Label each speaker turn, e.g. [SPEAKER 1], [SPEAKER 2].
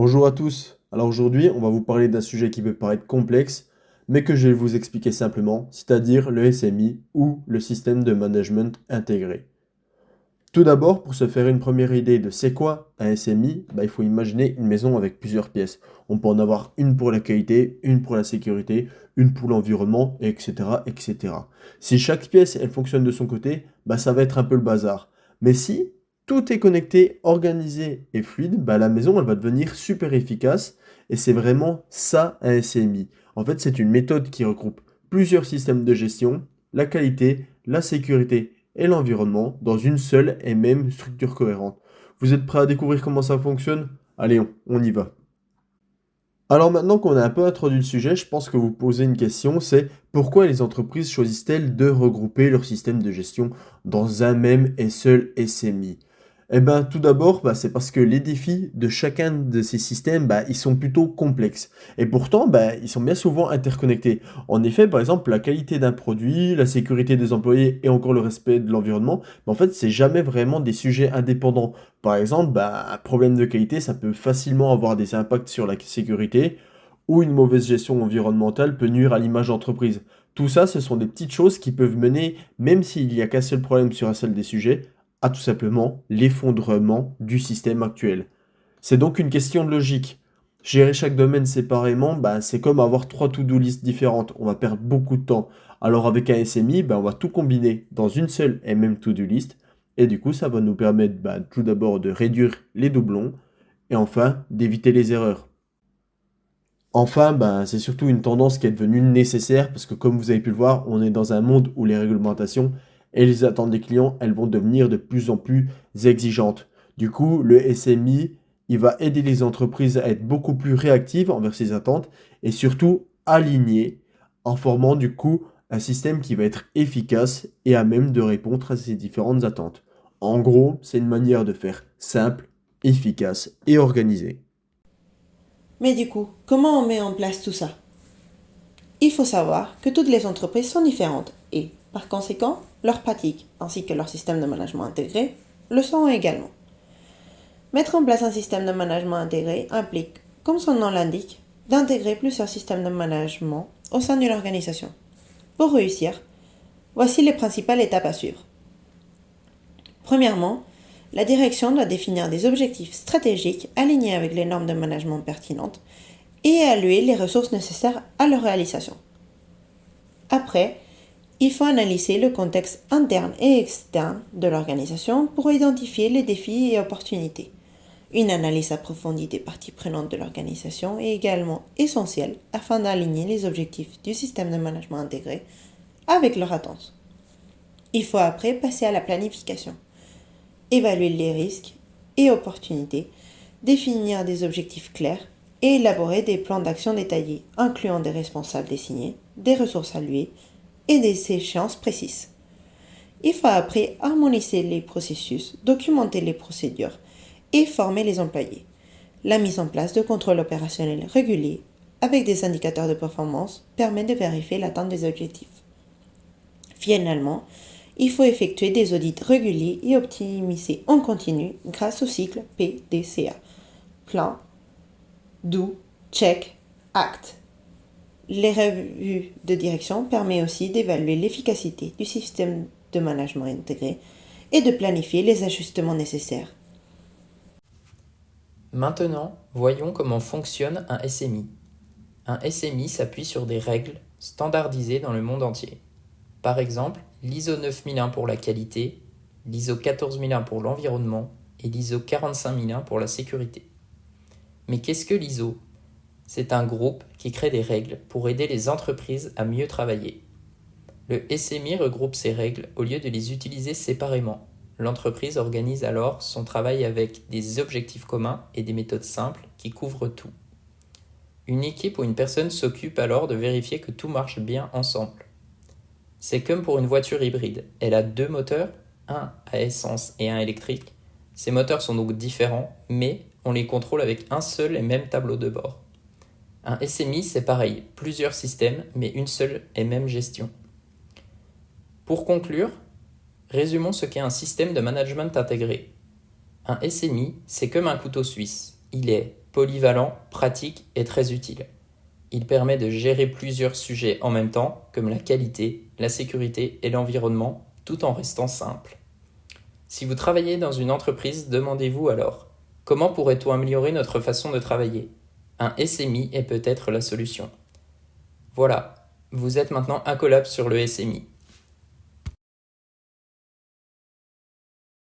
[SPEAKER 1] Bonjour à tous. Alors aujourd'hui, on va vous parler d'un sujet qui peut paraître complexe, mais que je vais vous expliquer simplement, c'est-à-dire le SMI ou le système de management intégré. Tout d'abord, pour se faire une première idée de c'est quoi un SMI, il faut imaginer une maison avec plusieurs pièces. On peut en avoir une pour la qualité, une pour la sécurité, une pour l'environnement, etc., etc. Si chaque pièce, elle fonctionne de son côté, ça va être un peu le bazar. Mais si tout est connecté, organisé et fluide, la maison, elle va devenir super efficace et c'est vraiment ça un SMI. En fait, c'est une méthode qui regroupe plusieurs systèmes de gestion, la qualité, la sécurité et l'environnement dans une seule et même structure cohérente. Vous êtes prêts à découvrir comment ça fonctionne? Allez, on y va. Alors maintenant qu'on a un peu introduit le sujet, je pense que vous posez une question, c'est pourquoi les entreprises choisissent-elles de regrouper leur système de gestion dans un même et seul SMI? Eh bien, tout d'abord, c'est parce que les défis de chacun de ces systèmes, ils sont plutôt complexes. Et pourtant, ils sont bien souvent interconnectés. En effet, par exemple, la qualité d'un produit, la sécurité des employés et encore le respect de l'environnement, en fait, c'est jamais vraiment des sujets indépendants. Par exemple, un problème de qualité, ça peut facilement avoir des impacts sur la sécurité, ou une mauvaise gestion environnementale peut nuire à l'image d'entreprise. Tout ça, ce sont des petites choses qui peuvent mener, même s'il n'y a qu'un seul problème sur un seul des sujets, à tout simplement l'effondrement du système actuel. C'est donc une question de logique. Gérer chaque domaine séparément, c'est comme avoir trois to-do list différentes. On va perdre beaucoup de temps. Alors avec un SMI, on va tout combiner dans une seule et même to-do list. Et du coup, ça va nous permettre tout d'abord de réduire les doublons et enfin d'éviter les erreurs. Enfin, c'est surtout une tendance qui est devenue nécessaire parce que comme vous avez pu le voir, on est dans un monde où les réglementations et les attentes des clients, elles vont devenir de plus en plus exigeantes. Du coup, le SMI, il va aider les entreprises à être beaucoup plus réactives envers ces attentes et surtout alignées en formant du coup un système qui va être efficace et à même de répondre à ces différentes attentes. En gros, c'est une manière de faire simple, efficace et organisée.
[SPEAKER 2] Mais du coup, comment on met en place tout ça? Il faut savoir que toutes les entreprises sont différentes et, par conséquent, leurs pratiques ainsi que leur système de management intégré le sont également. Mettre en place un système de management intégré implique, comme son nom l'indique, d'intégrer plusieurs systèmes de management au sein d'une organisation. Pour réussir, voici les principales étapes à suivre. Premièrement, la direction doit définir des objectifs stratégiques alignés avec les normes de management pertinentes et allouer les ressources nécessaires à leur réalisation. Après, il faut analyser le contexte interne et externe de l'organisation pour identifier les défis et opportunités. Une analyse approfondie des parties prenantes de l'organisation est également essentielle afin d'aligner les objectifs du système de management intégré avec leurs attentes. Il faut après passer à la planification, évaluer les risques et opportunités, définir des objectifs clairs et élaborer des plans d'action détaillés incluant des responsables désignés, des ressources allouées et des échéances précises. Il faut après harmoniser les processus, documenter les procédures et former les employés. La mise en place de contrôles opérationnels réguliers avec des indicateurs de performance permet de vérifier l'atteinte des objectifs. Finalement, il faut effectuer des audits réguliers et optimiser en continu grâce au cycle PDCA. Plan, Do, Check, Act. Les revues de direction permettent aussi d'évaluer l'efficacité du système de management intégré et de planifier les ajustements nécessaires.
[SPEAKER 3] Maintenant, voyons comment fonctionne un SMI. Un SMI s'appuie sur des règles standardisées dans le monde entier. Par exemple, l'ISO 9001 pour la qualité, l'ISO 14001 pour l'environnement et l'ISO 45001 pour la sécurité. Mais qu'est-ce que l'ISO? C'est un groupe qui crée des règles pour aider les entreprises à mieux travailler. Le SMI regroupe ces règles au lieu de les utiliser séparément. L'entreprise organise alors son travail avec des objectifs communs et des méthodes simples qui couvrent tout. Une équipe ou une personne s'occupe alors de vérifier que tout marche bien ensemble. C'est comme pour une voiture hybride. Elle a deux moteurs, un à essence et un électrique. Ces moteurs sont donc différents, mais on les contrôle avec un seul et même tableau de bord. Un SMI, c'est pareil, plusieurs systèmes, mais une seule et même gestion. Pour conclure, résumons ce qu'est un système de management intégré. Un SMI, c'est comme un couteau suisse. Il est polyvalent, pratique et très utile. Il permet de gérer plusieurs sujets en même temps, comme la qualité, la sécurité et l'environnement, tout en restant simple. Si vous travaillez dans une entreprise, demandez-vous alors, comment pourrait-on améliorer notre façon de travailler ? Un SMI est peut-être la solution. Voilà, vous êtes maintenant incollable sur le SMI.